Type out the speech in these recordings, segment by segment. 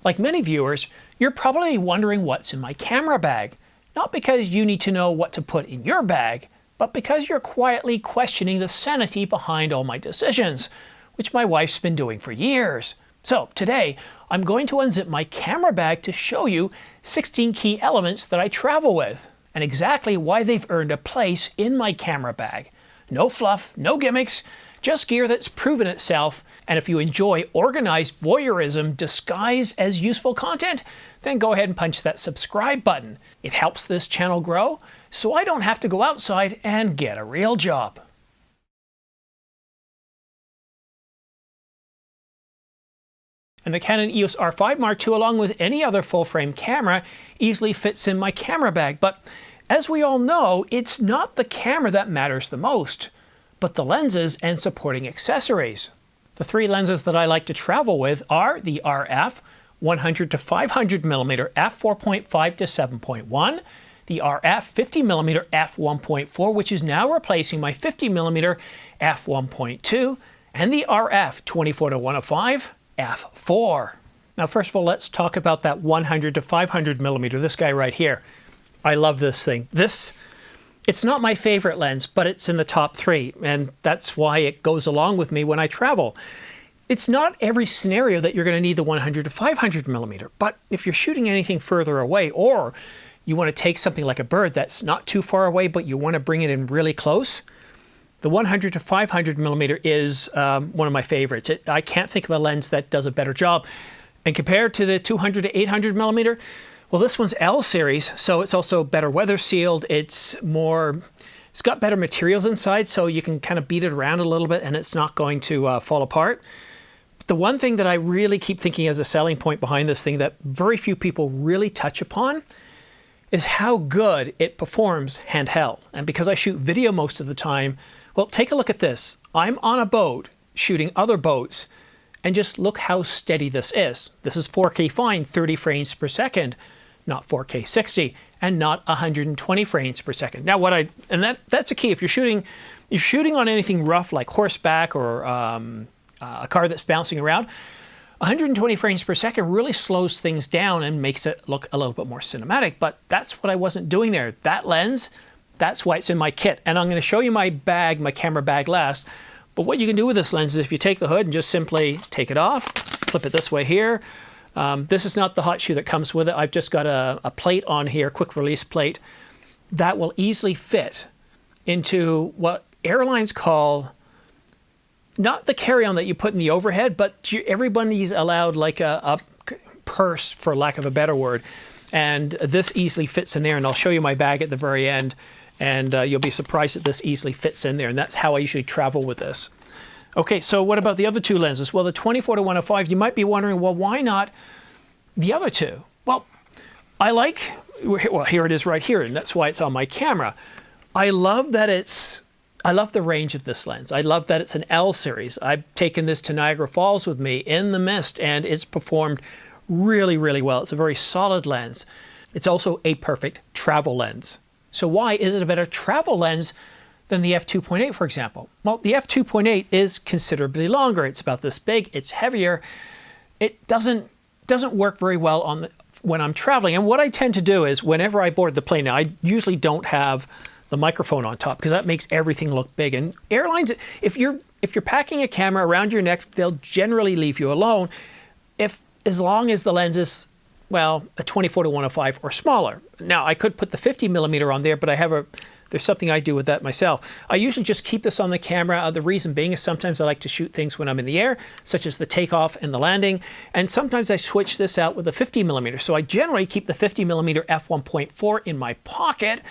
Like many viewers, you're probably wondering what's in my camera bag. Not because you need to know what to put in your bag, but because you're quietly questioning the sanity behind all my decisions, which my wife's been doing for years. So today, I'm going to unzip my camera bag to show you 16 key elements that I travel with, and exactly why they've earned a place in my camera bag. No fluff, no gimmicks, just gear that's proven itself. And if you enjoy organized voyeurism disguised as useful content, then go ahead and punch that subscribe button. It helps this channel grow, so I don't have to go outside and get a real job. And the Canon EOS R5 Mark II, along with any other full-frame camera, easily fits in my camera bag. But as we all know, it's not the camera that matters the most, but the lenses and supporting accessories. The three lenses that I like to travel with are the RF 100 to 500 mm f4.5 to 7.1, the RF 50 mm f1.4, which is now replacing my 50 mm f1.2, and the RF 24 to 105 f4. Now, first of all, let's talk about that 100 to 500 mm, this guy right here. I love this thing. It's not my favorite lens, but it's in the top three, and that's why it goes along with me when I travel. It's not every scenario that you're going to need the 100 to 500 mm, but if you're shooting anything further away, or you want to take something like a bird that's not too far away, but you want to bring it in really close, the 100 to 500 mm is one of my favorites. I can't think of a lens that does a better job. And compared to the 200 to 800 mm, well, this one's L series, so it's also better weather sealed. It's got better materials inside, so you can kind of beat it around a little bit and it's not going to fall apart. But the one thing that I really keep thinking as a selling point behind this thing that very few people really touch upon is how good it performs handheld. And because I shoot video most of the time, well, take a look at this. I'm on a boat shooting other boats, and just look how steady this is. This is 4K fine, 30 frames per second. Not 4K 60, and not 120 frames per second. Now, that's a key. If you're shooting on anything rough like horseback or a car that's bouncing around, 120 frames per second really slows things down and makes it look a little bit more cinematic. But that's what I wasn't doing there. That lens, that's why it's in my kit. And I'm going to show you my bag, my camera bag last. But what you can do with this lens is if you take the hood and just simply take it off, flip it this way here. This is not the hot shoe that comes with it. I've just got a plate on here, quick release plate, that will easily fit into what airlines call, not the carry-on that you put in the overhead, but everybody's allowed like a purse, for lack of a better word. And this easily fits in there, and I'll show you my bag at the very end, and you'll be surprised that this easily fits in there, and that's how I usually travel with this. Okay, so what about the other two lenses? Well, the 24 to 105, you might be wondering, well, why not the other two? Well, well, here it is right here, and that's why it's on my camera. I love the range of this lens. I love that it's an L series. I've taken this to Niagara Falls with me in the mist, and it's performed really, really well. It's a very solid lens. It's also a perfect travel lens. So why is it a better travel lens than the f2.8, for example? Well, the f2.8 is considerably longer. It's about this big. It's heavier. It doesn't work very well when I'm traveling. And what I tend to do is whenever I board the plane, now I usually don't have the microphone on top because that makes everything look big. And airlines, if you're packing a camera around your neck, they'll generally leave you alone as long as the lens is, well, a 24 to 105 or smaller. Now, I could put the 50 mm on there, but there's something I do with that myself. I usually just keep this on the camera. The reason being is sometimes I like to shoot things when I'm in the air, such as the takeoff and the landing. And sometimes I switch this out with a 50 mm. So I generally keep the 50 mm f1.4 in my pocket.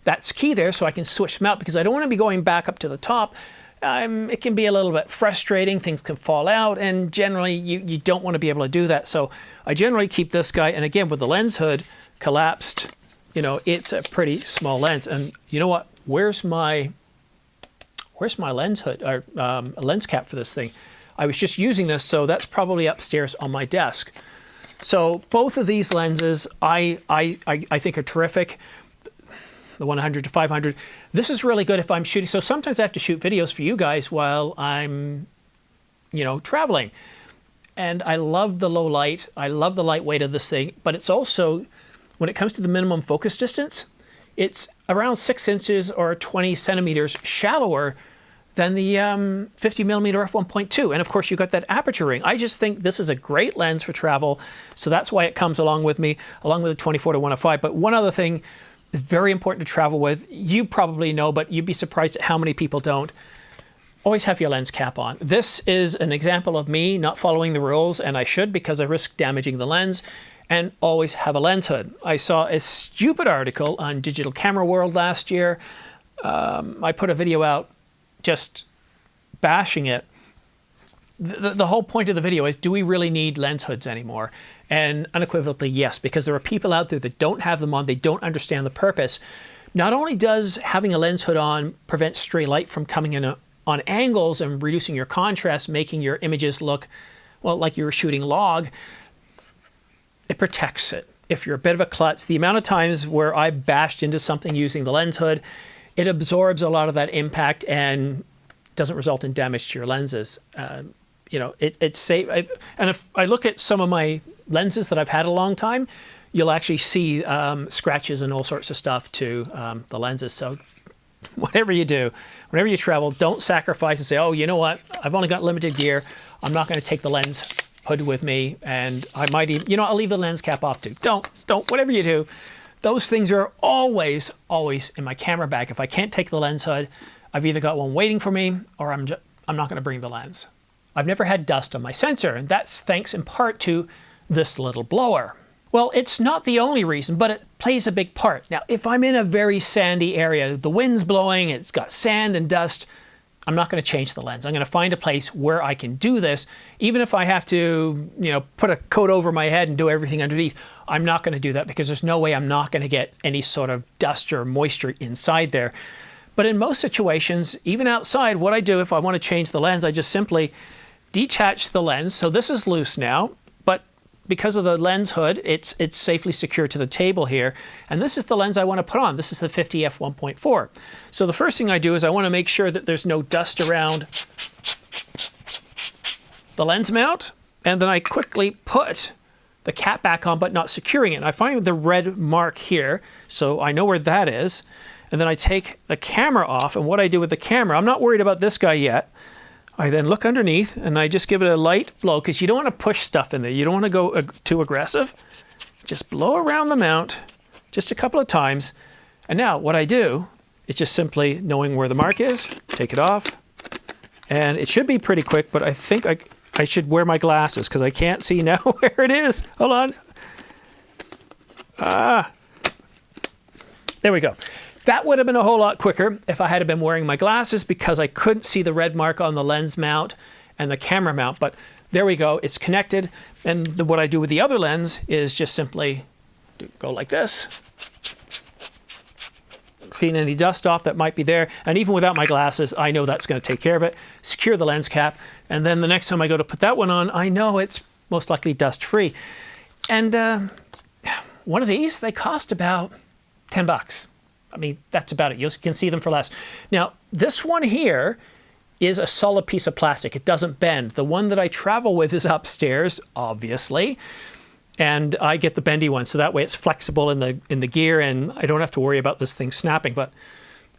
That's key there, so I can switch them out because I don't want to be going back up to the top. It can be a little bit frustrating. Things can fall out, and generally you don't want to be able to do that. So I generally keep this guy, and again, with the lens hood collapsed, you know, it's a pretty small lens. And you know what? Where's my lens hood, or a lens cap for this thing? I was just using this, so that's probably upstairs on my desk. So both of these lenses I think are terrific. The 100 to 500. This is really good if I'm shooting. So sometimes I have to shoot videos for you guys while I'm, traveling. And I love the low light. I love the lightweight of this thing, but it's also, when it comes to the minimum focus distance, it's around 6 inches or 20 centimeters shallower than the 50mm f1.2. And of course, you've got that aperture ring. I just think this is a great lens for travel. So that's why it comes along with me, along with the 24-105. But one other thing is very important to travel with. You probably know, but you'd be surprised at how many people don't. Always have your lens cap on. This is an example of me not following the rules, and I should because I risk damaging the lens. And always have a lens hood. I saw a stupid article on Digital Camera World last year. I put a video out just bashing it. The whole point of the video is, do we really need lens hoods anymore? And unequivocally, yes, because there are people out there that don't have them on, they don't understand the purpose. Not only does having a lens hood on prevent stray light from coming in on angles and reducing your contrast, making your images look, well, like you were shooting log, it protects it. If you're a bit of a klutz, the amount of times where I bashed into something using the lens hood, it absorbs a lot of that impact and doesn't result in damage to your lenses. You know, it's safe. And if I look at some of my lenses that I've had a long time, you'll actually see scratches and all sorts of stuff to the lenses. So whatever you do, whenever you travel, don't sacrifice and say, oh, you know what? I've only got limited gear. I'm not going to take the lens hood with me, and I might even, you know, I'll leave the lens cap off too. Don't, whatever you do, those things are always in my camera bag. If I can't take the lens hood, I've either got one waiting for me or I'm not going to bring the lens. I've never had dust on my sensor, and that's thanks in part to this little blower. Well, it's not the only reason, but it plays a big part. Now, if I'm in a very sandy area, the wind's blowing, it's got sand and dust, I'm not going to change the lens. I'm going to find a place where I can do this. Even if I have to, you know, put a coat over my head and do everything underneath, I'm not going to do that because there's no way I'm not going to get any sort of dust or moisture inside there. But in most situations, even outside, what I do if I want to change the lens, I just simply detach the lens. So this is loose now, but because of the lens hood, it's safely secured to the table here. And this is the lens I want to put on. This is the 50 f1.4. So the first thing I do is I want to make sure that there's no dust around the lens mount. And then I quickly put the cap back on, but not securing it. And I find the red mark here, so I know where that is. And then I take the camera off. And what I do with the camera, I'm not worried about this guy yet. I then look underneath and I just give it a light blow because you don't want to push stuff in there. You don't want to go too aggressive. Just blow around the mount just a couple of times. And now what I do is just simply knowing where the mark is, take it off. And it should be pretty quick, but I think I should wear my glasses because I can't see now where it is. Hold on. There we go. That would have been a whole lot quicker if I had been wearing my glasses because I couldn't see the red mark on the lens mount and the camera mount. But there we go, it's connected. And what I do with the other lens is just simply go like this. Clean any dust off that might be there. And even without my glasses, I know that's going to take care of it. Secure the lens cap. And then the next time I go to put that one on, I know it's most likely dust free. And one of these, they cost about 10 bucks. I mean, that's about it. You can see them for less. Now, this one here is a solid piece of plastic. It doesn't bend. The one that I travel with is upstairs, obviously. And I get the bendy one, so that way it's flexible in the gear and I don't have to worry about this thing snapping. But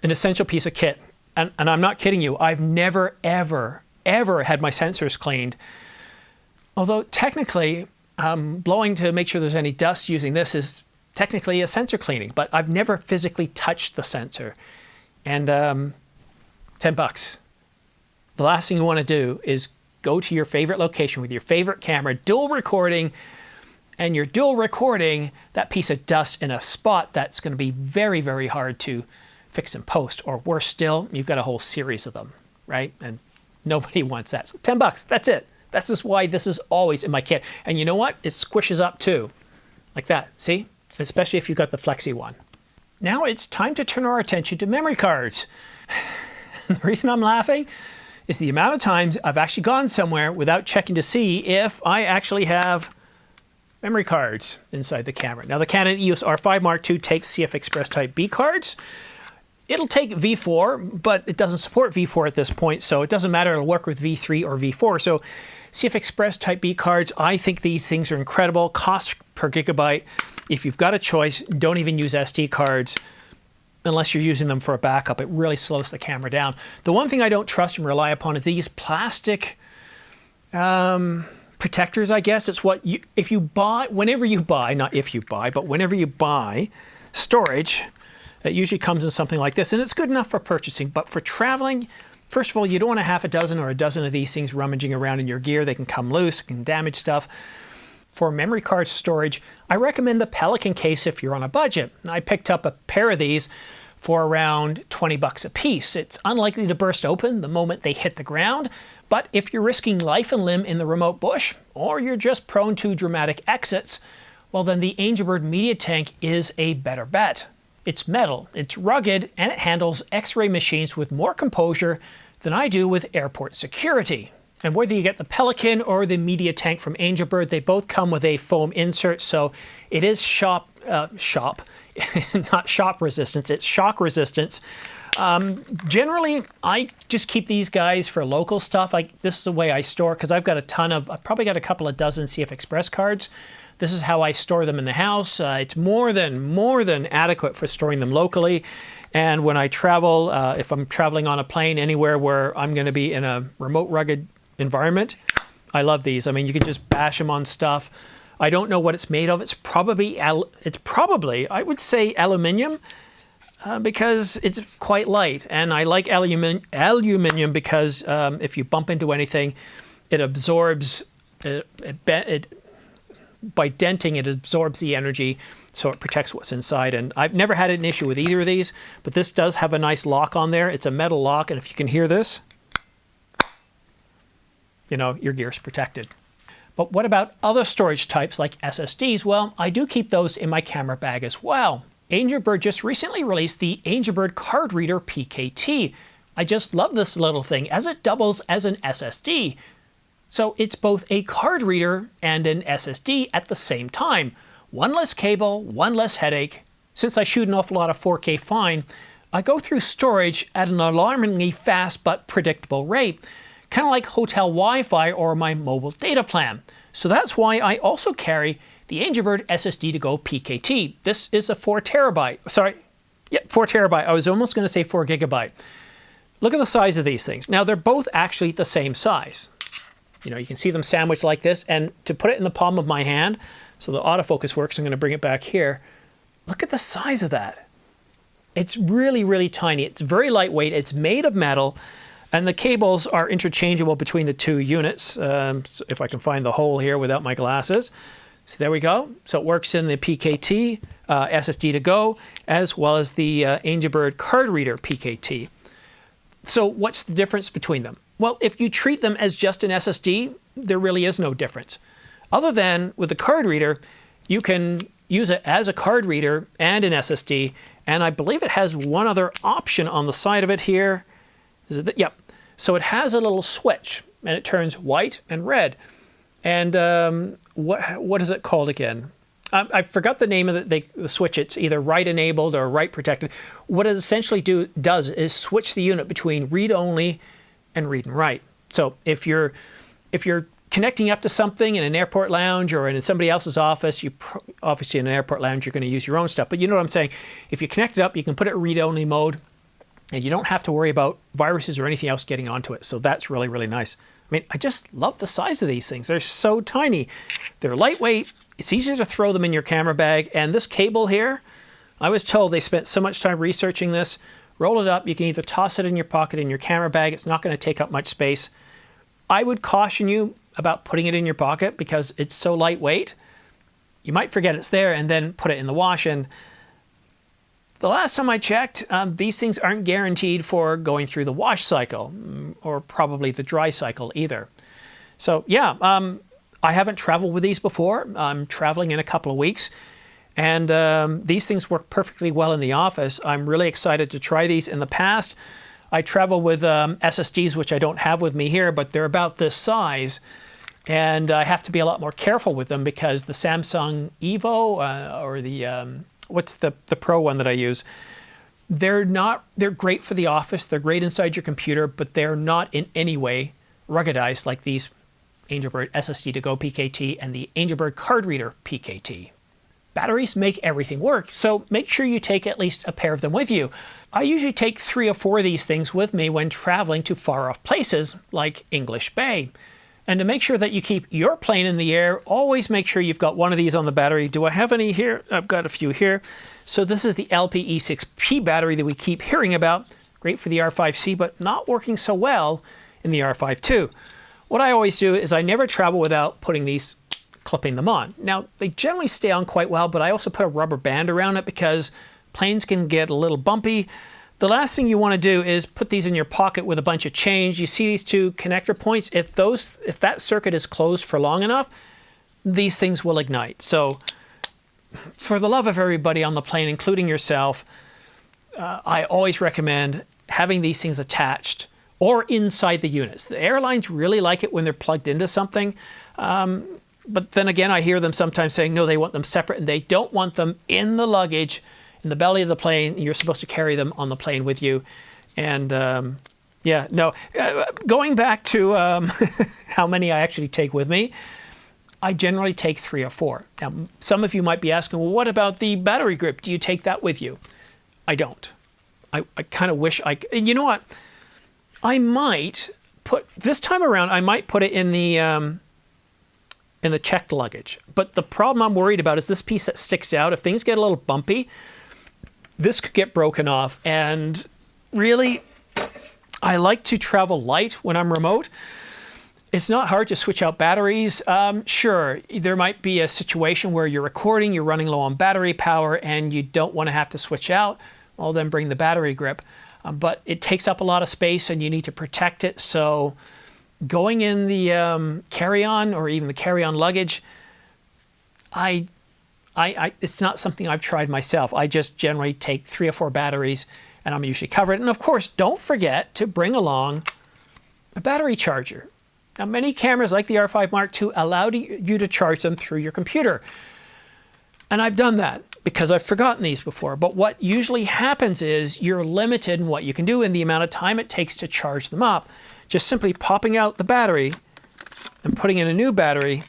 an essential piece of kit. And I'm not kidding you. I've never, ever had my sensors cleaned. Although technically, blowing to make sure there's any dust using this is technically a sensor cleaning, but I've never physically touched the sensor. And 10 bucks. The last thing you want to do is go to your favorite location with your favorite camera, dual recording, and you're dual recording that piece of dust in a spot that's going to be very, very hard to fix in post. Or worse still, you've got a whole series of them, right? And nobody wants that. So 10 bucks, that's it. That's just why this is always in my kit. And you know what? It squishes up too, like that, see? Especially if you've got the flexi one. Now it's time to turn our attention to memory cards. The reason I'm laughing is the amount of times I've actually gone somewhere without checking to see if I actually have memory cards inside the camera. Now the Canon EOS R5 Mark II takes CF Express Type B cards. It'll take V4, but it doesn't support V4 at this point, so it doesn't matter. It'll work with V3 or V4. So CF Express Type B cards, I think these things are incredible. Cost per gigabyte. If you've got a choice, don't even use SD cards unless you're using them for a backup. It really slows the camera down. The one thing I don't trust and rely upon is these plastic protectors, I guess. It's what you, if you buy, whenever you buy, not if you buy, but whenever you buy storage, it usually comes in something like this, and it's good enough for purchasing, but for traveling, first of all, you don't want a half a dozen or a dozen of these things rummaging around in your gear. They can come loose, can damage stuff. For memory card storage, I recommend the Pelican case if you're on a budget. I picked up a pair of these for around 20 bucks a piece. It's unlikely to burst open the moment they hit the ground, but if you're risking life and limb in the remote bush, or you're just prone to dramatic exits, well then the Angelbird Media Tank is a better bet. It's metal, it's rugged, and it handles X-ray machines with more composure than I do with airport security. And whether you get the Pelican or the Media Tank from Angelbird, they both come with a foam insert, so it is not shop resistance, it's shock resistance. Generally, I just keep these guys for local stuff. This is the way I store, because I've probably got a couple of dozen CF Express cards. This is how I store them in the house. It's more than adequate for storing them locally. And when I travel, if I'm traveling on a plane anywhere where I'm going to be in a remote, rugged environment, I love these. I mean, you can just bash them on stuff. I don't know what it's made of. It's probably I would say aluminium, because it's quite light. And I like aluminium because if you bump into anything, it absorbs by denting, it absorbs the energy, so it protects what's inside. And I've never had an issue with either of these, but this does have a nice lock on there. It's a metal lock, and if you can hear this, you know, your gear's protected. But what about other storage types like SSDs? Well, I do keep those in my camera bag as well. Angelbird just recently released the Angelbird Card Reader PKT. I just love this little thing as it doubles as an SSD. So it's both a card reader and an SSD at the same time. One less cable, one less headache. Since I shoot an awful lot of 4K fine, I go through storage at an alarmingly fast but predictable rate, kind of like hotel Wi-Fi or my mobile data plan. So that's why I also carry the Angelbird SSD to Go PKT. This is a 4 terabyte. Sorry, yeah, 4 terabyte. I was almost going to say 4 gigabyte. Look at the size of these things. Now they're both actually the same size. You know, you can see them sandwiched like this, and to put it in the palm of my hand, so the autofocus works, I'm going to bring it back here. Look at the size of that. It's really, really tiny. It's very lightweight. It's made of metal, and the cables are interchangeable between the two units. So if I can find the hole here without my glasses. So there we go. So it works in the PKT SSD to Go, as well as the Angelbird Card Reader PKT. So what's the difference between them? Well, if you treat them as just an SSD, there really is no difference. Other than with the card reader, you can use it as a card reader and an SSD, and I believe it has one other option on the side of it here. Is it? Yep. So it has a little switch, and it turns white and red. And what is it called again? I forgot the name of the switch. It's either write enabled or write protected. What it essentially does is switch the unit between read only and read and write. So if you're connecting up to something in an airport lounge or in somebody else's office, obviously in an airport lounge you're going to use your own stuff, but you know what I'm saying. If you connect it up, you can put it in read-only mode, and you don't have to worry about viruses or anything else getting onto it. So that's really, really nice. I mean, I just love the size of these things. They're so tiny. They're lightweight. It's easy to throw them in your camera bag. And this cable here, I was told they spent so much time researching this. Roll it up. You can either toss it in your pocket in your camera bag. It's not going to take up much space. I would caution you about putting it in your pocket because it's so lightweight. You might forget it's there and then put it in the wash. And the last time I checked, these things aren't guaranteed for going through the wash cycle or probably the dry cycle either. So yeah, I haven't traveled with these before. I'm traveling in a couple of weeks. And these things work perfectly well in the office. I'm really excited to try these. In the past, I travel with SSDs, which I don't have with me here, but they're about this size. And I have to be a lot more careful with them because the Samsung Evo or the, what's the Pro one that I use? They're great for the office, they're great inside your computer, but they're not in any way ruggedized like these Angelbird SSD to go PKT and the Angelbird card reader PKT. Batteries make everything work, so make sure you take at least a pair of them with you. I usually take 3 or 4 of these things with me when traveling to far off places like English Bay. And to make sure that you keep your plane in the air, always make sure you've got one of these on the battery. Do I have any here? I've got a few here. So this is the LPE6P battery that we keep hearing about. Great for the R5C, but not working so well in the R5 II. What I always do is I never travel without clipping them on. Now, they generally stay on quite well, but I also put a rubber band around it because planes can get a little bumpy. The last thing you want to do is put these in your pocket with a bunch of change. You see these 2 connector points? If that circuit is closed for long enough, these things will ignite. So for the love of everybody on the plane, including yourself, I always recommend having these things attached or inside the units. The airlines really like it when they're plugged into something. But then again, I hear them sometimes saying, no, they want them separate, and they don't want them in the luggage, in the belly of the plane. You're supposed to carry them on the plane with you. And yeah, no, going back to how many I actually take with me, I generally take 3 or 4. Now, some of you might be asking, well, what about the battery grip? Do you take that with you? I don't. I kind of wish I could. And you know what? I might put, this time around, I might put it in the checked luggage. But the problem I'm worried about is this piece that sticks out. If things get a little bumpy, this could get broken off. And really, I like to travel light when I'm remote. It's not hard to switch out batteries. Sure, there might be a situation where you're recording, you're running low on battery power, and you don't want to have to switch out. Well, then bring the battery grip. But it takes up a lot of space and you need to protect it. So going in the carry-on or even the carry-on luggage, it's not something I've tried myself. I just generally take 3 or 4 batteries and I'm usually covered. And of course, don't forget to bring along a battery charger. Now, many cameras like the R5 Mark II allow you to charge them through your computer. And I've done that because I've forgotten these before. But what usually happens is you're limited in what you can do in the amount of time it takes to charge them up. Just simply popping out the battery and putting in a new battery,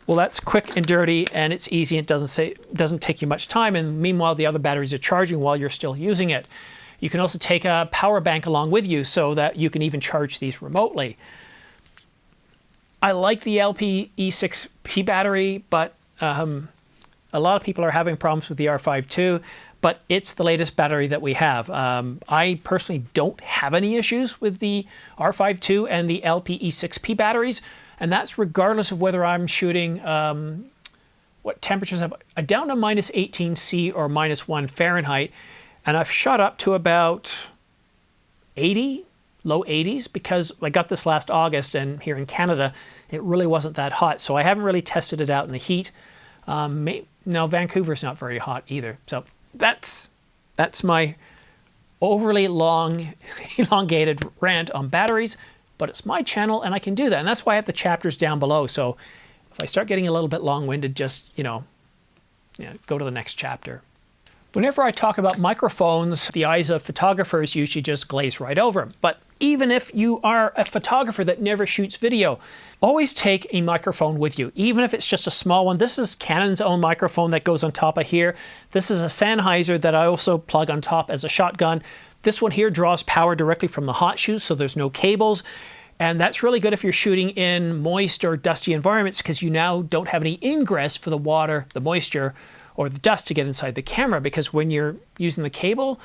well, that's quick and dirty and it's easy. It doesn't take you much time. And meanwhile, the other batteries are charging while you're still using it. You can also take a power bank along with you so that you can even charge these remotely. I like the LPE6P battery, but a lot of people are having problems with the R5 II, but it's the latest battery that we have. I personally don't have any issues with the R5 II and the LPE6P batteries, and that's regardless of whether I'm shooting, what temperatures have, down to minus 18 C or minus 1 Fahrenheit, and I've shot up to about 80, low 80s, because I got this last August, and here in Canada, it really wasn't that hot, so I haven't really tested it out in the heat. No, Vancouver's not very hot either. So that's my overly long, elongated rant on batteries, but it's my channel and I can do that. And that's why I have the chapters down below. So if I start getting a little bit long-winded, just, go to the next chapter. Whenever I talk about microphones, the eyes of photographers usually just glaze right over them. But even if you are a photographer that never shoots video, always take a microphone with you, even if it's just a small one. This is Canon's own microphone that goes on top of here. This is a Sennheiser that I also plug on top as a shotgun. This one here draws power directly from the hot shoe, so there's no cables. And that's really good if you're shooting in moist or dusty environments because you now don't have any ingress for the water, the moisture, or the dust to get inside the camera, because when you're using the cable,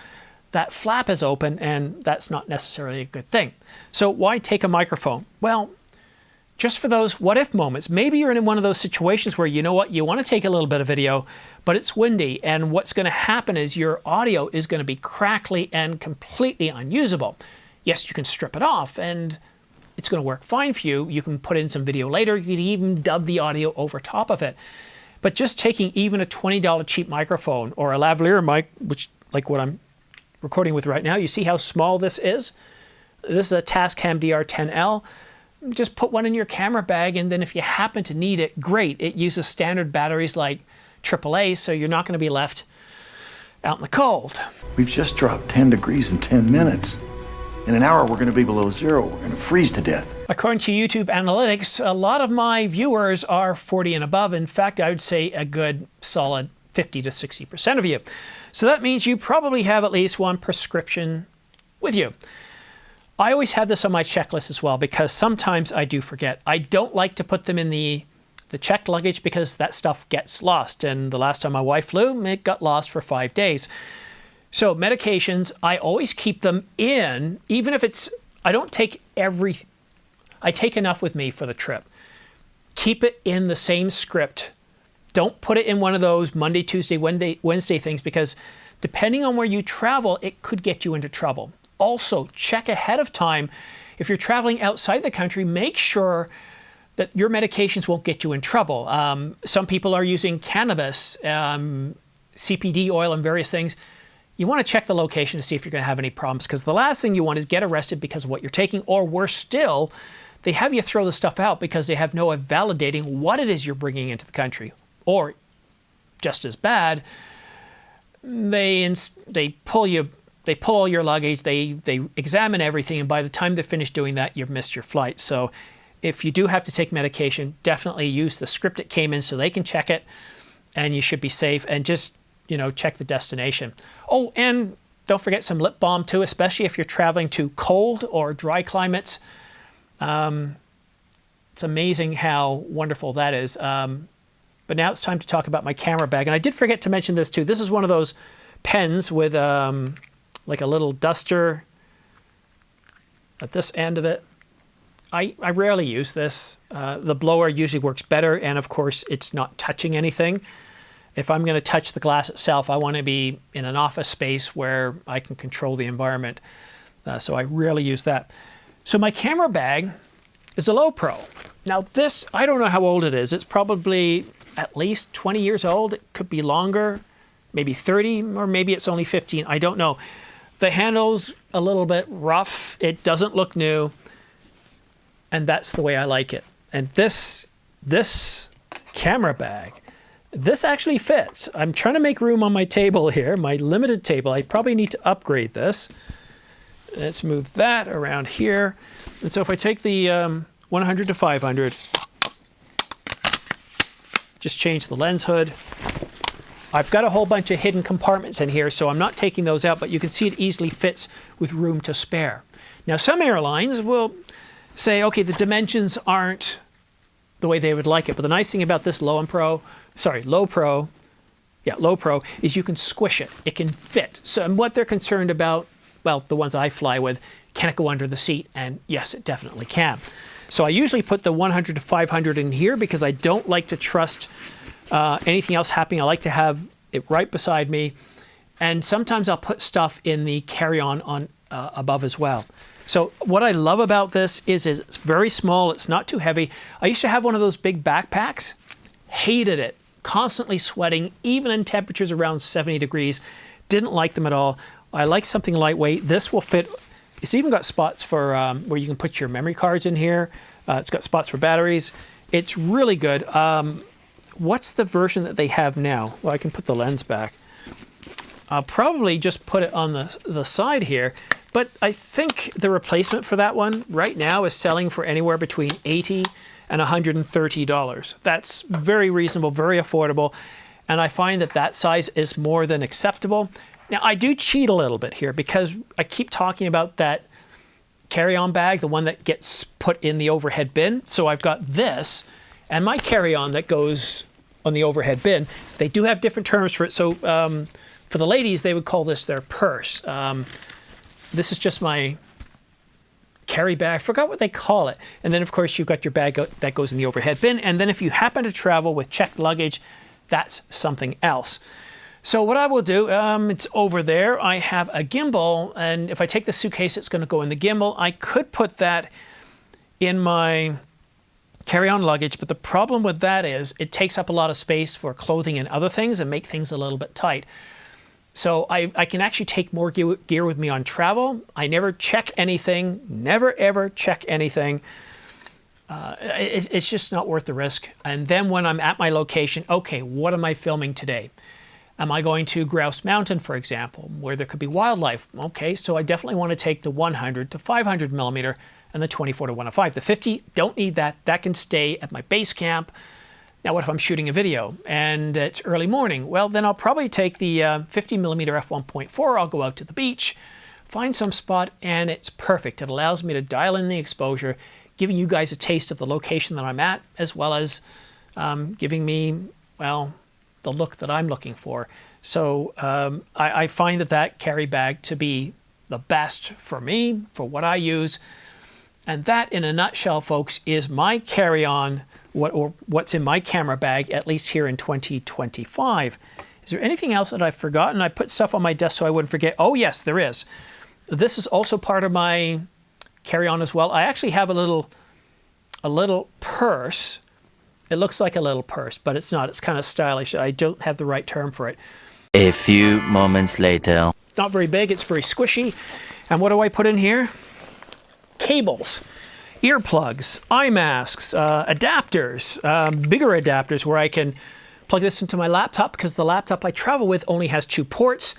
that flap is open and that's not necessarily a good thing. So why take a microphone? Well, just for those what if moments. Maybe you're in one of those situations where you know what, you want to take a little bit of video, but it's windy, and what's going to happen is your audio is going to be crackly and completely unusable. Yes, you can strip it off and it's going to work fine for you. You can put in some video later. You can even dub the audio over top of it. But just taking even a $20 cheap microphone or a lavalier mic, which like what I'm recording with right now, you see how small this is? This is a Tascam DR10L. Just put one in your camera bag, and then if you happen to need it, great. It uses standard batteries like AAA, so you're not going to be left out in the cold. We've just dropped 10 degrees in 10 minutes. In an hour, we're going to be below zero. We're going to freeze to death. According to YouTube analytics, a lot of my viewers are 40 and above. In fact, I would say a good solid 50 to 60% of you. So that means you probably have at least one prescription with you. I always have this on my checklist as well because sometimes I do forget. I don't like to put them in the checked luggage because that stuff gets lost. And the last time my wife flew, it got lost for 5 days. So medications, I always keep them in, even if it's, I don't take I take enough with me for the trip. Keep it in the same script. Don't put it in one of those Monday, Tuesday, Wednesday things because depending on where you travel, it could get you into trouble. Also, check ahead of time. If you're traveling outside the country, make sure that your medications won't get you in trouble. Some people are using cannabis, CBD oil, and various things. You want to check the location to see if you're going to have any problems because the last thing you want is get arrested because of what you're taking, or worse still, they have you throw the stuff out because they have no way of validating what it is you're bringing into the country. Or, just as bad, they pull all your luggage, they examine everything, and by the time they're finished doing that, you've missed your flight. So if you do have to take medication, definitely use the script it came in so they can check it, and you should be safe. And just, check the destination. Oh, and don't forget some lip balm too, especially if you're traveling to cold or dry climates. It's amazing how wonderful that is. But now it's time to talk about my camera bag. And I did forget to mention this too. This is one of those pens with like a little duster at this end of it. I rarely use this. The blower usually works better, and of course it's not touching anything. If I'm going to touch the glass itself, I want to be in an office space where I can control the environment. So I rarely use that. So my camera bag is a Low Pro. Now this, I don't know how old it is. It's probably at least 20 years old. It could be longer, maybe 30, or maybe it's only 15. I don't know. The handle's a little bit rough. It doesn't look new. And that's the way I like it. And this camera bag, this actually fits. I'm trying to make room on my table here, my limited table. I probably need to upgrade this. Let's move that around here. And so if I take the 100 to 500, just change the lens hood. I've got a whole bunch of hidden compartments in here, so I'm not taking those out, but you can see it easily fits with room to spare. Now, some airlines will say, okay, the dimensions aren't the way they would like it, but the nice thing about this Low Pro is you can squish it. It can fit. So and what they're concerned about, well, the ones I fly with, can it go under the seat? And yes, it definitely can. So I usually put the 100 to 500 in here because I don't like to trust anything else happening. I like to have it right beside me. And sometimes I'll put stuff in the carry-on above as well. So what I love about this is it's very small. It's not too heavy. I used to have one of those big backpacks. Hated it. Constantly sweating, even in temperatures around 70 degrees. Didn't like them at all. I like something lightweight. This will fit. It's even got spots for where you can put your memory cards in here. It's got spots for batteries. It's really good. What's the version that they have now? Well, I can put the lens back. I'll probably just put it on the side here. But I think the replacement for that one right now is selling for anywhere between $80 and $130. That's very reasonable, very affordable. And I find that that size is more than acceptable. Now, I do cheat a little bit here because I keep talking about that carry-on bag, the one that gets put in the overhead bin. So I've got this and my carry-on that goes on the overhead bin. They do have different terms for it. So for the ladies, they would call this their purse. This is just my carry bag. I forgot what they call it. And then, of course, you've got your bag that goes in the overhead bin. And then if you happen to travel with checked luggage, that's something else. So what I will do, it's over there. I have a gimbal, and if I take the suitcase, it's going to go in the gimbal. I could put that in my carry-on luggage, but the problem with that is it takes up a lot of space for clothing and other things and make things a little bit tight. So I can actually take more gear with me on travel. I never check anything, never ever check anything. It's just not worth the risk. And then when I'm at my location, okay, what am I filming today? Am I going to Grouse Mountain, for example, where there could be wildlife? Okay, so I definitely want to take the 100 to 500 millimeter and the 24 to 105. The 50, don't need that. That can stay at my base camp. Now, what if I'm shooting a video and it's early morning? Well, then I'll probably take the 50 millimeter f1.4. I'll go out to the beach, find some spot, and it's perfect. It allows me to dial in the exposure, giving you guys a taste of the location that I'm at, as well as giving me, well, the look that I'm looking for. So I find that carry bag to be the best for me, for what I use. And that, in a nutshell, folks, is my carry-on, what's in my camera bag, at least here in 2025. Is there anything else that I've forgotten? I put stuff on my desk so I wouldn't forget. Oh, yes, there is. This is also part of my carry-on as well. I actually have a little purse. It looks like a little purse, but it's not. It's kind of stylish. I don't have the right term for it. A few moments later. Not very big. It's very squishy. And what do I put in here? Cables, earplugs, eye masks, adapters, bigger adapters where I can plug this into my laptop, because the laptop I travel with only has 2 ports.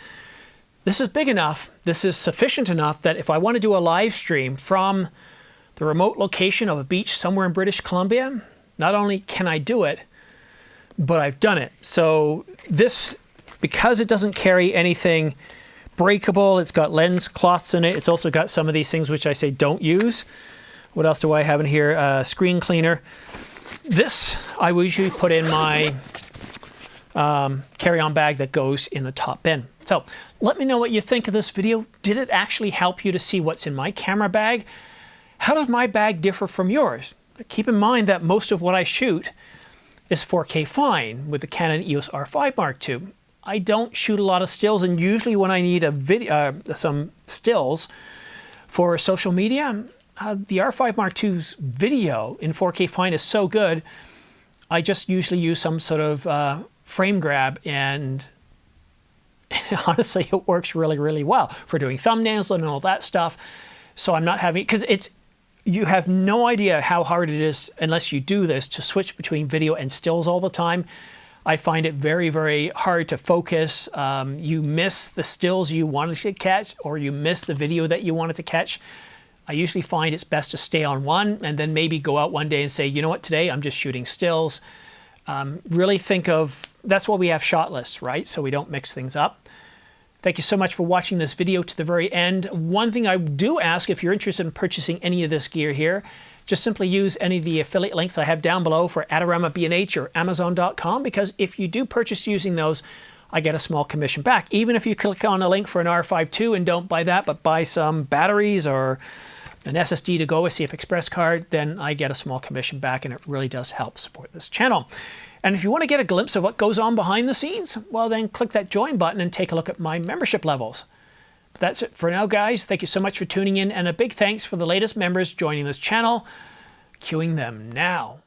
This is big enough, this is sufficient enough that if I want to do a live stream from the remote location of a beach somewhere in British Columbia, not only can I do it, but I've done it. So this, because it doesn't carry anything breakable, it's got lens cloths in it. It's also got some of these things which I say don't use. What else do I have in here? Screen cleaner. This I usually put in my carry-on bag that goes in the top bin. So let me know what you think of this video. Did it actually help you to see what's in my camera bag? How does my bag differ from yours? Keep in mind that most of what I shoot is 4K fine with the Canon EOS R5 Mark II. I don't shoot a lot of stills, and usually when I need a video, some stills for social media, the R5 Mark II's video in 4K fine is so good, I just usually use some sort of frame grab, and honestly, it works really, really well for doing thumbnails and all that stuff. So I'm not having, because you have no idea how hard it is, unless you do this, to switch between video and stills all the time. I find it very, very hard to focus. You miss the stills you wanted to catch, or you miss the video that you wanted to catch. I usually find it's best to stay on one and then maybe go out one day and say, you know what, today I'm just shooting stills. Really think of, that's why we have shot lists, right? So we don't mix things up. Thank you so much for watching this video to the very end. One thing I do ask, if you're interested in purchasing any of this gear here, just simply use any of the affiliate links I have down below for Adorama B&H or Amazon.com, because if you do purchase using those, I get a small commission back. Even if you click on a link for an R5 II and don't buy that, but buy some batteries or an SSD to go with CF Express card, then I get a small commission back, and it really does help support this channel. And if you want to get a glimpse of what goes on behind the scenes, well, then click that join button and take a look at my membership levels. But that's it for now, guys. Thank you so much for tuning in, and a big thanks for the latest members joining this channel. Cueing them now.